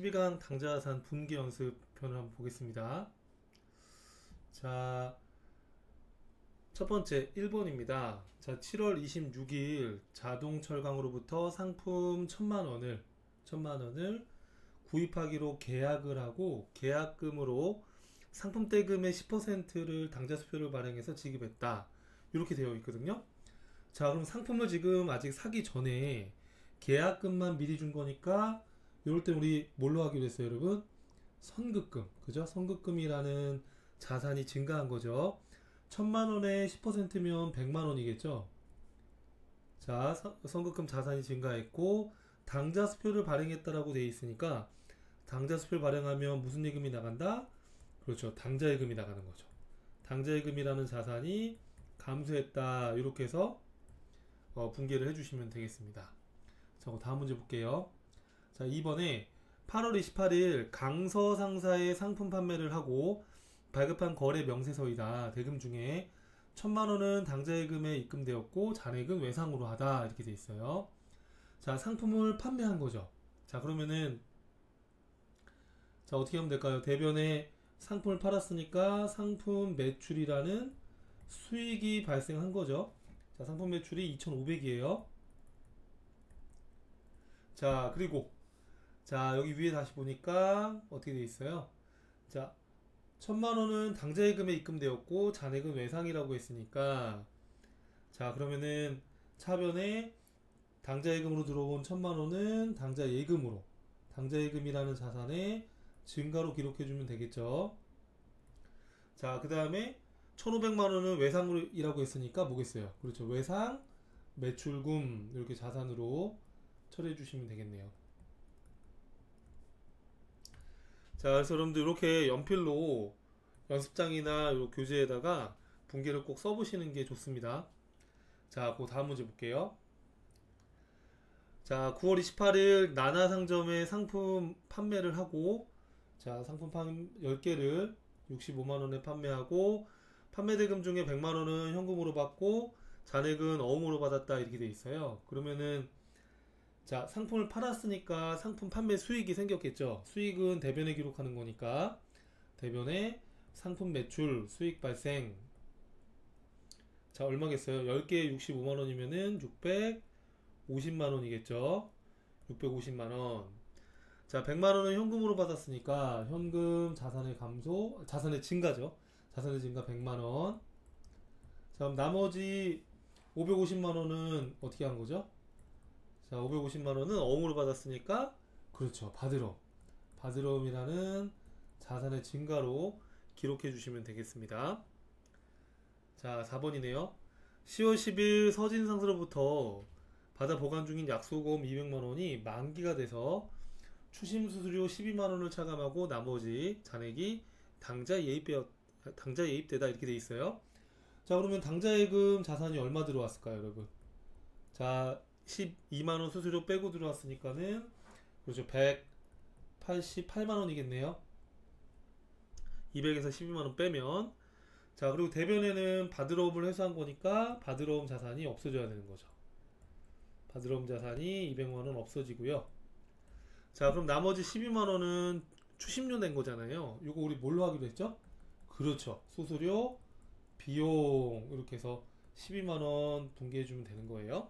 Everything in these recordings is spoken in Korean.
12강 당좌자산 분기 연습편을 한번 보겠습니다. 자, 첫 번째 1번입니다. 자, 7월 26일 자동철강으로부터 상품 1000만원을 구입하기로 계약을 하고 계약금으로 상품 대금의 10%를 당좌수표를 발행해서 지급했다. 이렇게 되어 있거든요. 자, 그럼 상품을 지금 아직 사기 전에 계약금만 미리 준 거니까 이럴 때 우리 뭘로 하기로 했어요, 여러분? 선급금. 그죠? 선급금이라는 자산이 증가한 거죠. 1000만원에 10%면 100만원이겠죠? 자, 선급금 자산이 증가했고 당좌수표를 발행했다라고 되어 있으니까 당좌수표를 발행하면 무슨 예금이 나간다? 그렇죠. 당좌예금이 나가는 거죠. 당좌예금이라는 자산이 감소했다. 이렇게 해서 분개를 해주시면 되겠습니다. 자, 다음 문제 볼게요. 자, 2번에 8월 28일 강서 상사에 상품 판매를 하고 발급한 거래 명세서이다. 대금 중에 1000만원은 당좌예금에 입금되었고 잔액은 외상으로 하다. 이렇게 돼 있어요. 자, 상품을 판매한 거죠. 자, 그러면은 자, 어떻게 하면 될까요? 대변에 상품을 팔았으니까 상품 매출이라는 수익이 발생한 거죠. 자, 상품 매출이 2500이에요. 자, 그리고 자, 여기 위에 다시 보니까 어떻게 돼 있어요? 자, 1000만원은 당좌예금에 입금되었고 잔액은 외상이라고 했으니까 자, 그러면은 차변에 당좌예금으로 들어온 1000만원은 당좌예금으로 당좌예금이라는 자산의 증가로 기록해주면 되겠죠. 자, 그 다음에 1500만원은 외상이라고 했으니까 뭐겠어요? 그렇죠. 외상 매출금 이렇게 자산으로 처리해 주시면 되겠네요. 자, 그래서 여러분들 이렇게 연필로 연습장이나 요 교재에다가 분계를 꼭 써보시는 게 좋습니다. 자, 그 다음 문제 볼게요. 자, 9월 28일 나나상점에 상품 판매를 하고 자, 상품 10개를 65만원에 판매하고 판매대금 중에 100만원은 현금으로 받고 잔액은 어음으로 받았다. 이렇게 돼 있어요. 그러면은 자, 상품을 팔았으니까 상품 판매 수익이 생겼겠죠. 수익은 대변에 기록하는 거니까 대변에 상품 매출 수익 발생. 자, 얼마겠어요? 10개에 65만원이면은 650만원이겠죠. 650만원. 자, 100만원은 현금으로 받았으니까 현금 자산의 감소, 자산의 증가죠. 자산의 증가 100만원. 자, 그럼 나머지 550만원은 어떻게 한 거죠? 자, 550만원은 어음으로 받았으니까 그렇죠. 바드럼이라는 자산의 증가로 기록해 주시면 되겠습니다. 자, 4번이네요. 10월 10일 서진상사로부터 받아 보관 중인 약소금 200만원이 만기가 돼서 추심수수료 12만원을 차감하고 나머지 잔액이 당좌 예입되다. 이렇게 돼 있어요. 자, 그러면 당좌예금 자산이 얼마 들어왔을까요, 여러분? 자, 12만원 수수료 빼고 들어왔으니까는 그렇죠. 188만원이겠네요. 200에서 12만원 빼면 자, 그리고 대변에는 바드러움을 회수한 거니까 바드러움 자산이 없어져야 되는 거죠. 바드러움 자산이 200만원 없어지고요. 자, 그럼 나머지 12만원은 추심료 낸 거잖아요. 이거 우리 뭘로 하기로 했죠? 그렇죠. 수수료, 비용 이렇게 해서 12만원 분개해주면 되는 거예요.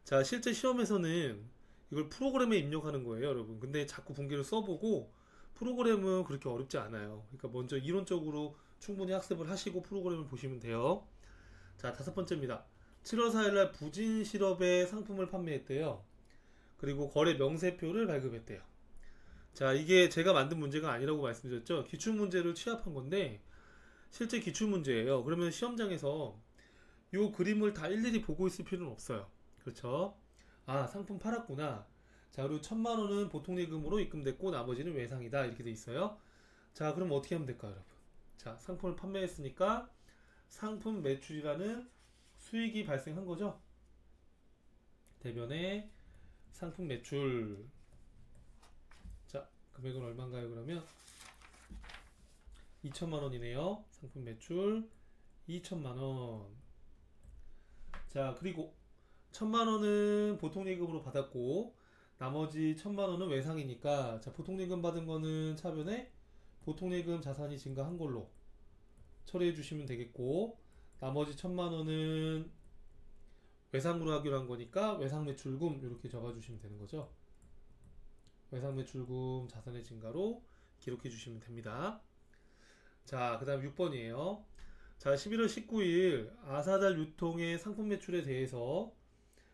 자, 실제 시험에서는 이걸 프로그램에 입력하는 거예요, 여러분. 근데 자꾸 분기를 써보고 프로그램은 그렇게 어렵지 않아요. 그러니까 먼저 이론적으로 충분히 학습을 하시고 프로그램을 보시면 돼요. 자, 다섯 번째입니다. 7월 4일날 부진 실업의 상품을 판매했대요. 그리고 거래 명세표를 발급했대요. 자, 이게 제가 만든 문제가 아니라고 말씀드렸죠. 기출문제를 취합한 건데 실제 기출문제예요. 그러면 시험장에서 이 그림을 다 일일이 보고 있을 필요는 없어요. 그렇죠? 아, 상품 팔았구나. 자, 그리고 1000만원은 보통예금으로 입금됐고 나머지는 외상이다. 이렇게 돼 있어요. 자, 그럼 어떻게 하면 될까요, 여러분? 자, 상품을 판매했으니까 상품 매출이라는 수익이 발생한 거죠. 대변에 상품 매출. 자, 금액은 얼마인가요, 그러면? 2천만원이네요. 상품 매출 2천만원. 자, 그리고 1000만원은 보통예금으로 받았고 나머지 1000만원은 외상이니까, 자, 보통예금 받은 거는 차변에 보통예금 자산이 증가한 걸로 처리해 주시면 되겠고, 나머지 1000만원은 외상으로 하기로 한 거니까 외상매출금 이렇게 적어 주시면 되는 거죠. 외상매출금 자산의 증가로 기록해 주시면 됩니다. 자, 그 다음 6번이에요. 자, 11월 19일 아사달 유통의 상품 매출에 대해서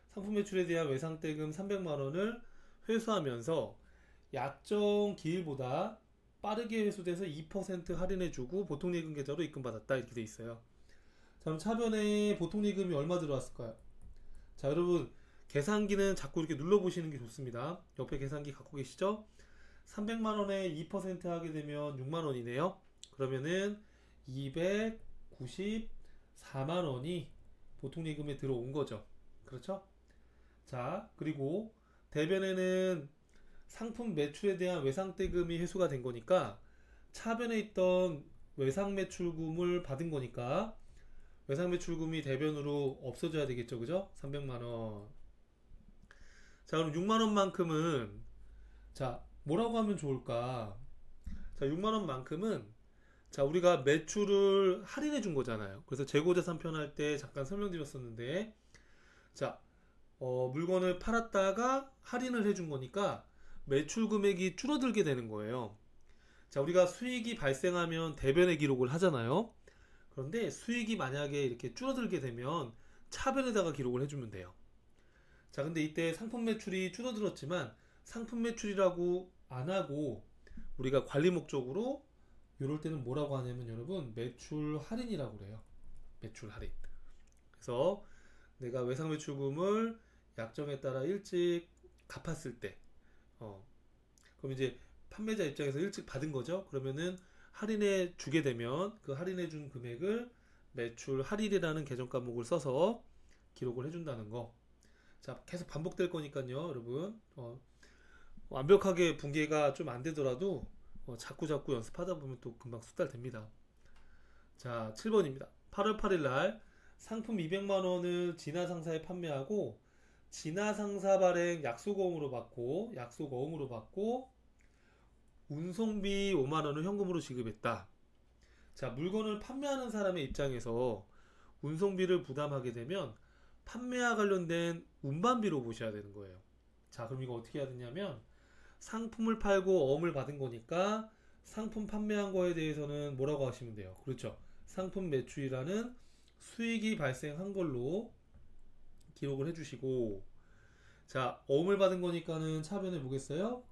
상품 매출에 대한 외상대금 300만원을 회수하면서 약정 기일보다 빠르게 회수돼서 2% 할인해주고 보통예금 계좌로 입금받았다, 이렇게 돼 있어요. 자, 그럼 차변에 보통예금이 얼마 들어왔을까요? 자, 여러분 계산기는 자꾸 이렇게 눌러보시는 게 좋습니다. 옆에 계산기 갖고 계시죠? 300만원에 2% 하게 되면 6만원이네요. 그러면은 294만원이 보통예금에 들어온 거죠. 그렇죠? 자, 그리고 대변에는 상품 매출에 대한 외상대금이 회수가 된 거니까 차변에 있던 외상매출금을 받은 거니까 외상매출금이 대변으로 없어져야 되겠죠. 그죠? 300만원. 자, 그럼 6만원만큼은, 자, 뭐라고 하면 좋을까? 자, 6만원만큼은, 자, 우리가 매출을 할인해 준 거잖아요. 그래서 재고자산 편할 때 잠깐 설명드렸었는데, 자, 물건을 팔았다가 할인을 해준 거니까 매출 금액이 줄어들게 되는 거예요. 자, 우리가 수익이 발생하면 대변에 기록을 하잖아요. 그런데 수익이 만약에 이렇게 줄어들게 되면 차변에다가 기록을 해주면 돼요. 자, 근데 이때 상품 매출이 줄어들었지만 상품 매출이라고 안 하고 우리가 관리 목적으로 이럴 때는 뭐라고 하냐면 여러분, 매출 할인이라고 그래요. 매출 할인. 그래서 내가 외상 매출금을 약정에 따라 일찍 갚았을 때, 그럼 이제 판매자 입장에서 일찍 받은 거죠. 그러면은 할인해 주게 되면 그 할인해 준 금액을 매출 할인이라는 계정 과목을 써서 기록을 해준다는 거. 자, 계속 반복될 거니까요, 여러분. 완벽하게 분계가 좀 안 되더라도 자꾸 연습하다 보면 또 금방 숙달됩니다. 자, 7번입니다. 8월 8일 날 상품 200만원을 진화상사에 판매하고 진화상사 발행 약속어음으로 받고 운송비 5만원을 현금으로 지급했다. 자, 물건을 판매하는 사람의 입장에서 운송비를 부담하게 되면 판매와 관련된 운반비로 보셔야 되는 거예요. 자, 그럼 이거 어떻게 해야 되냐면 상품을 팔고 어음을 받은 거니까 상품 판매한 거에 대해서는 뭐라고 하시면 돼요? 그렇죠. 상품 매출이라는 수익이 발생한 걸로 기록을 해주시고, 자, 어음을 받은 거니까는 차변에 보겠어요?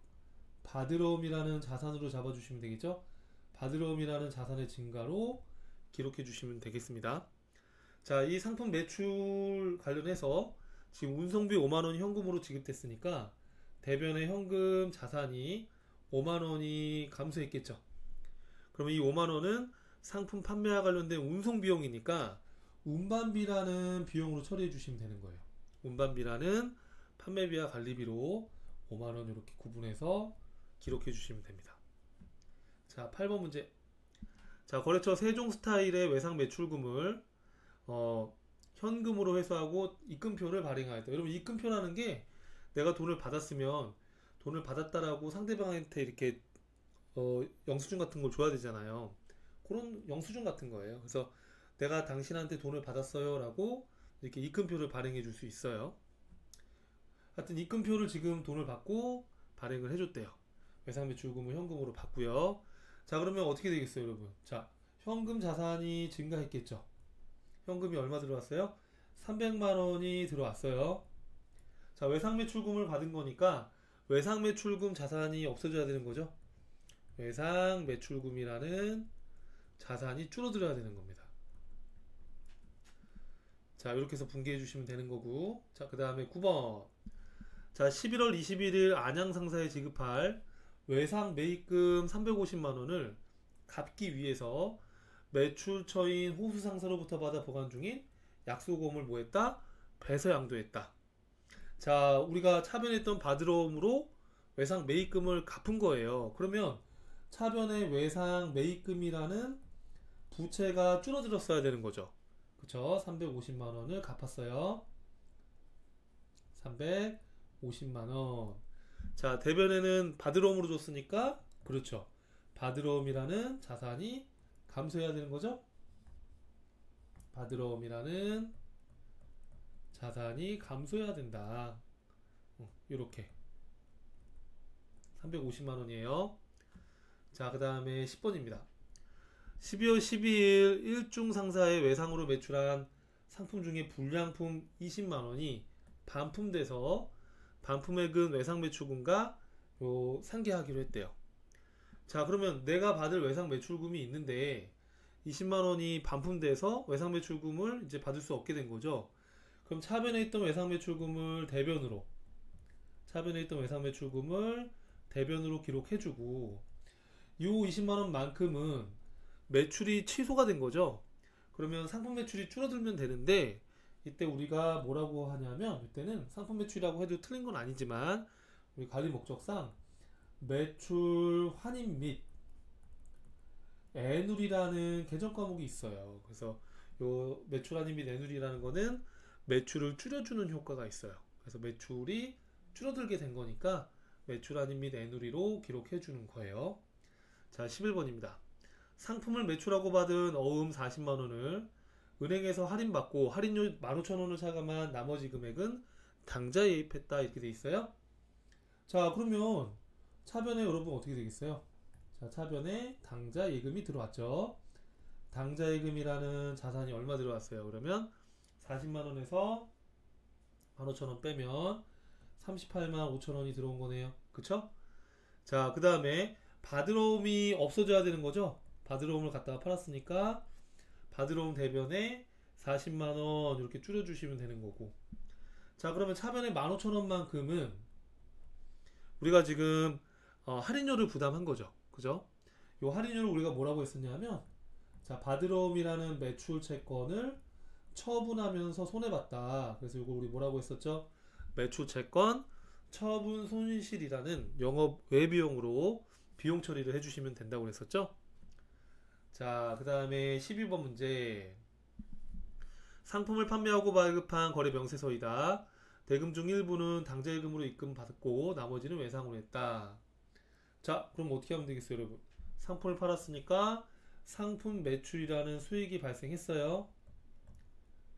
받으러옴이라는 자산으로 잡아주시면 되겠죠? 받으러옴이라는 자산의 증가로 기록해 주시면 되겠습니다. 자, 이 상품 매출 관련해서 지금 운송비 5만원이 현금으로 지급됐으니까 대변의 현금 자산이 5만원이 감소했겠죠. 그러면 이 5만원은 상품 판매와 관련된 운송 비용이니까 운반비라는 비용으로 처리해 주시면 되는 거예요. 운반비라는 판매비와 관리비로 5만원 이렇게 구분해서 기록해 주시면 됩니다. 자, 8번 문제. 자, 거래처 세종 스타일의 외상 매출금을 현금으로 회수하고 입금표를 발행하였다. 여러분, 입금표라는 게 내가 돈을 받았으면 돈을 받았다라고 상대방한테 이렇게 영수증 같은 걸 줘야 되잖아요. 그런 영수증 같은 거예요. 그래서 내가 당신한테 돈을 받았어요 라고 이렇게 입금표를 발행해 줄 수 있어요. 하여튼 입금표를 지금 돈을 받고 발행을 해줬대요. 외상매출금을 현금으로 받고요. 자, 그러면 어떻게 되겠어요, 여러분? 자, 현금 자산이 증가했겠죠. 현금이 얼마 들어왔어요? 300만원이 들어왔어요. 자, 외상매출금을 받은 거니까 외상매출금 자산이 없어져야 되는 거죠. 외상매출금이라는 자산이 줄어들어야 되는 겁니다. 자, 이렇게 해서 분개해 주시면 되는 거고, 자, 그 다음에 9번. 자, 11월 21일 안양상사에 지급할 외상 매입금 350만원을 갚기 위해서 매출처인 호수상사로부터 받아 보관 중인 약속어음을 뭐했다? 배서 양도했다. 자, 우리가 차변했던 받으러옴으로 외상 매입금을 갚은 거예요. 그러면 차변의 외상 매입금이라는 부채가 줄어들었어야 되는 거죠. 그쵸? 350만원을 갚았어요. 350만원. 자, 대변에는 받으러옴으로 줬으니까 그렇죠. 받으러옴이라는 자산이 감소해야 되는 거죠. 받으러옴이라는 자산이 감소해야 된다. 이렇게 350만 원이에요. 자, 그 다음에 10번입니다. 12월 12일 일중 상사의 외상으로 매출한 상품 중에 불량품 20만 원이 반품돼서 반품액은 외상 매출금과 상계하기로 했대요. 자, 그러면 내가 받을 외상 매출금이 있는데 20만 원이 반품돼서 외상 매출금을 이제 받을 수 없게 된 거죠. 그럼 차변에 있던 외상 매출금을 대변으로 기록해주고 이 20만 원만큼은 매출이 취소가 된 거죠. 그러면 상품 매출이 줄어들면 되는데 이때 우리가 뭐라고 하냐면 이때는 상품 매출이라고 해도 틀린 건 아니지만 우리 관리 목적상 매출 환입 및 애누리라는 개정 과목이 있어요. 그래서 요 매출 환입 및 애누리라는 거는 매출을 줄여주는 효과가 있어요. 그래서 매출이 줄어들게 된 거니까 매출 환입 및 애누리로 기록해 주는 거예요. 자, 11번입니다. 상품을 매출하고 받은 어음 40만 원을 은행에서 할인받고 할인료 15,000원을 차감한 나머지 금액은 당좌에 예입했다 이렇게 돼 있어요. 자, 그러면 차변에 여러분 어떻게 되겠어요? 자, 차변에 당좌 예금이 들어왔죠. 당좌 예금이라는 자산이 얼마 들어왔어요? 그러면 40만 원에서 15,000원 빼면 38만 5천 원이 들어온 거네요. 그쵸? 자, 그 다음에 받으러움이 없어져야 되는 거죠. 받으러움을 갖다가 팔았으니까 받으러움 대변에 40만 원 이렇게 줄여주시면 되는 거고. 자, 그러면 차변에 15,000원만큼은 우리가 지금 할인료를 부담한 거죠. 그죠? 요 할인료를 우리가 뭐라고 했었냐면, 자, 받으러움이라는 매출 채권을 처분하면서 손해봤다. 그래서 이거 우리 뭐라고 했었죠? 매출 채권 처분 손실이라는 영업 외비용으로 비용 처리를 해주시면 된다고 했었죠. 자, 그 다음에 12번 문제. 상품을 판매하고 발급한 거래 명세서이다. 대금 중 일부는 당좌예금으로 입금받았고 나머지는 외상으로 했다. 자, 그럼 어떻게 하면 되겠어요, 여러분? 상품을 팔았으니까 상품 매출이라는 수익이 발생했어요.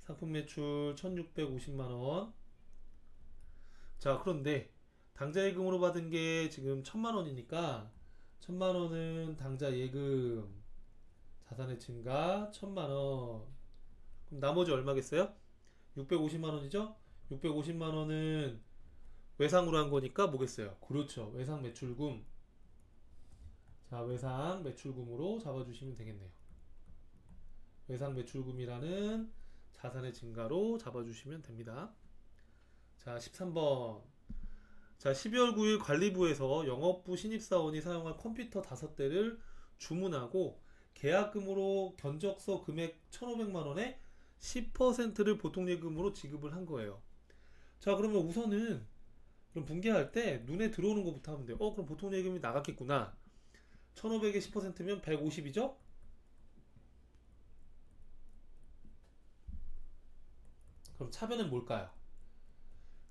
상품 매출 1650만원. 자, 그런데 당좌예금으로 받은 게 지금 1000만원이니까 1000만원은 당좌예금 자산의 증가 1000만원. 그럼 나머지 얼마겠어요? 650만원이죠? 650만원은 외상으로 한 거니까 뭐겠어요? 그렇죠. 외상 매출금. 자, 외상 매출금으로 잡아주시면 되겠네요. 외상 매출금이라는 자산의 증가로 잡아주시면 됩니다. 자, 13번. 자, 12월 9일 관리부에서 영업부 신입사원이 사용할 컴퓨터 5대를 주문하고 계약금으로 견적서 금액 1,500만원에 10%를 보통예금으로 지급을 한 거예요. 자, 그러면 우선은 그럼 분개할 때 눈에 들어오는 것부터 하면 돼요. 그럼 보통예금이 나갔겠구나. 1,500에 10%면 150이죠? 그럼 차변은 뭘까요?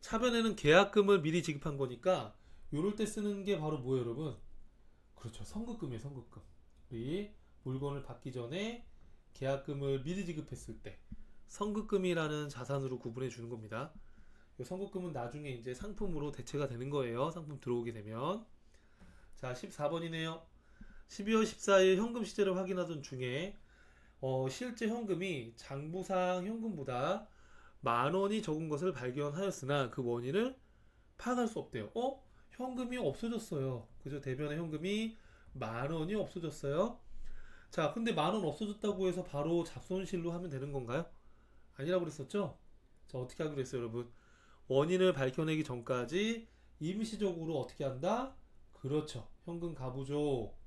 차변에는 계약금을 미리 지급한 거니까 요럴 때 쓰는 게 바로 뭐예요, 여러분? 그렇죠. 선급금이에요, 선급금. 우리 물건을 받기 전에 계약금을 미리 지급했을 때 선급금이라는 자산으로 구분해 주는 겁니다. 이 선급금은 나중에 이제 상품으로 대체가 되는 거예요. 상품 들어오게 되면. 자, 14번이네요. 12월 14일 현금 시제를 확인하던 중에 실제 현금이 장부상 현금보다 10,000원이 적은 것을 발견하였으나 그 원인을 파악할 수 없대요. 현금이 없어졌어요. 그죠? 대변에 현금이 10,000원이 없어졌어요. 자, 근데 10,000원 없어졌다고 해서 바로 잡손실로 하면 되는 건가요? 아니라고 그랬었죠? 자, 어떻게 하기로 했어요, 여러분? 원인을 밝혀내기 전까지 임시적으로 어떻게 한다? 그렇죠. 현금 가부족.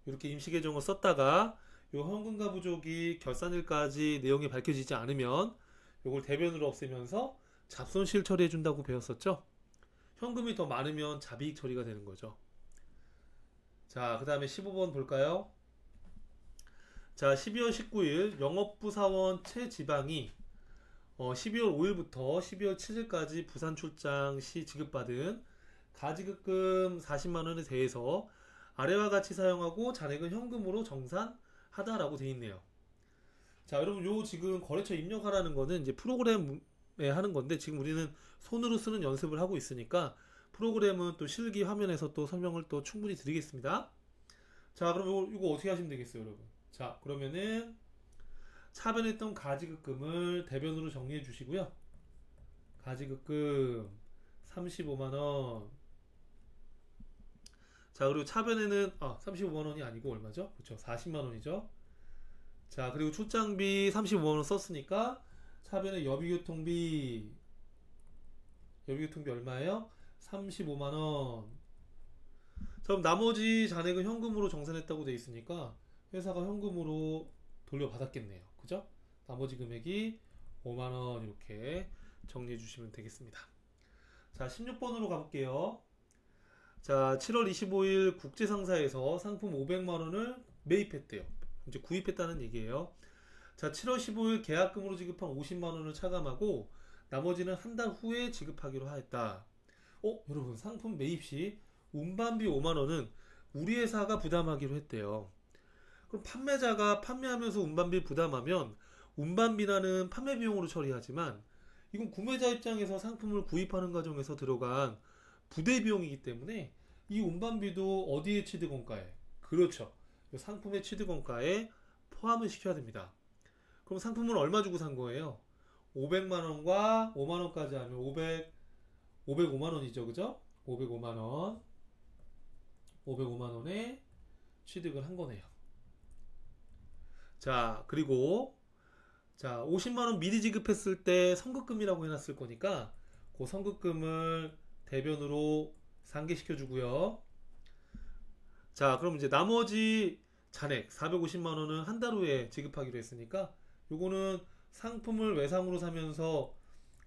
이렇게 임시 계정을 썼다가 요 현금 가부족이 결산일까지 내용이 밝혀지지 않으면 요걸 대변으로 없애면서 잡손실 처리해 준다고 배웠었죠. 현금이 더 많으면 잡이익 처리가 되는 거죠. 자, 그 다음에 15번 볼까요? 자, 12월 19일 영업부 사원 최지방이 12월 5일부터 12월 7일까지 부산 출장 시 지급받은 가지급금 40만원에 대해서 아래와 같이 사용하고 잔액은 현금으로 정산하다라고 되어 있네요. 자, 여러분 요 지금 거래처 입력하라는 거는 이제 프로그램에 하는 건데 지금 우리는 손으로 쓰는 연습을 하고 있으니까 프로그램은 또 실기 화면에서 또 설명을 또 충분히 드리겠습니다. 자, 그럼 이거 어떻게 하시면 되겠어요, 여러분? 자, 그러면은 차변했던 가지급금을 대변으로 정리해 주시고요. 가지급금 35만원. 자, 그리고 차변에는 35만원이 아니고 얼마죠? 그렇죠. 40만원이죠. 자, 그리고 출장비 35만원 썼으니까 차변에 여비교통비 얼마예요? 35만원. 자, 그럼 나머지 잔액은 현금으로 정산했다고 돼 있으니까 회사가 현금으로 돌려받았겠네요. 그죠? 나머지 금액이 5만원 이렇게 정리해 주시면 되겠습니다. 자, 16번으로 가볼게요. 자, 7월 25일 국제상사에서 상품 500만원을 매입했대요. 이제 구입했다는 얘기예요. 자, 7월 15일 계약금으로 지급한 50만원을 차감하고 나머지는 한 달 후에 지급하기로 하였다. 여러분, 상품 매입 시 운반비 5만원은 우리 회사가 부담하기로 했대요. 그럼 판매자가 판매하면서 운반비 부담하면 운반비라는 판매 비용으로 처리하지만 이건 구매자 입장에서 상품을 구입하는 과정에서 들어간 부대 비용이기 때문에 이 운반비도 어디에 취득원가에? 그렇죠. 상품의 취득원가에 포함을 시켜야 됩니다. 그럼 상품은 얼마 주고 산 거예요? 500만원과 5만원까지 하면 505만원이죠. 그죠? 505만원에 취득을 한 거네요. 자, 그리고 자, 50만원 미리 지급했을 때 선급금이라고 해놨을 거니까 그 선급금을 대변으로 상기시켜 주고요. 자, 그럼 이제 나머지 잔액 450만원은 한 달 후에 지급하기로 했으니까 요거는 상품을 외상으로 사면서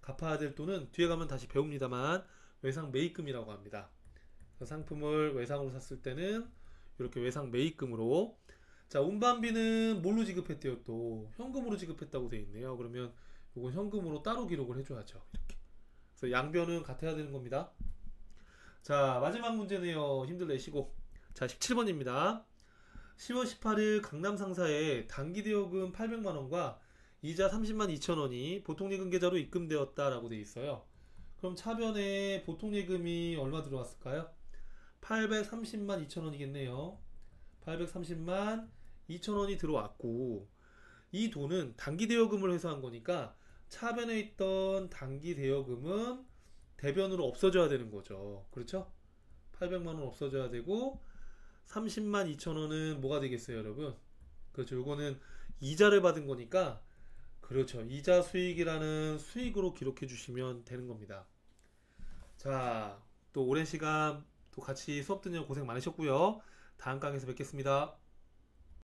갚아야 될 돈은 뒤에 가면 다시 배웁니다만 외상 매입금이라고 합니다. 상품을 외상으로 샀을 때는 이렇게 외상 매입금으로. 자, 운반비는 뭘로 지급했대요? 또 현금으로 지급했다고 되어 있네요. 그러면 이건 현금으로 따로 기록을 해줘야죠. 이렇게. 그래서 양변은 같아야 되는 겁니다. 자, 마지막 문제네요. 힘들 내시고. 자, 17번입니다. 10월 18일 강남 상사에 단기대여금 800만원과 이자 30만 2천원이 보통예금 계좌로 입금되었다라고 되어 있어요. 그럼 차변에 보통예금이 얼마 들어왔을까요? 830만 2천원이겠네요. 830만 2천원이 들어왔고 이 돈은 단기대여금을 회수한 거니까 차변에 있던 단기대여금은 대변으로 없어져야 되는 거죠. 그렇죠? 800만원 없어져야 되고 30만 2천원은 뭐가 되겠어요, 여러분? 그렇죠. 요거는 이자를 받은 거니까 그렇죠. 이자 수익이라는 수익으로 기록해 주시면 되는 겁니다. 자, 또 오랜 시간 또 같이 수업 듣느라 고생 많으셨고요. 다음 강의에서 뵙겠습니다.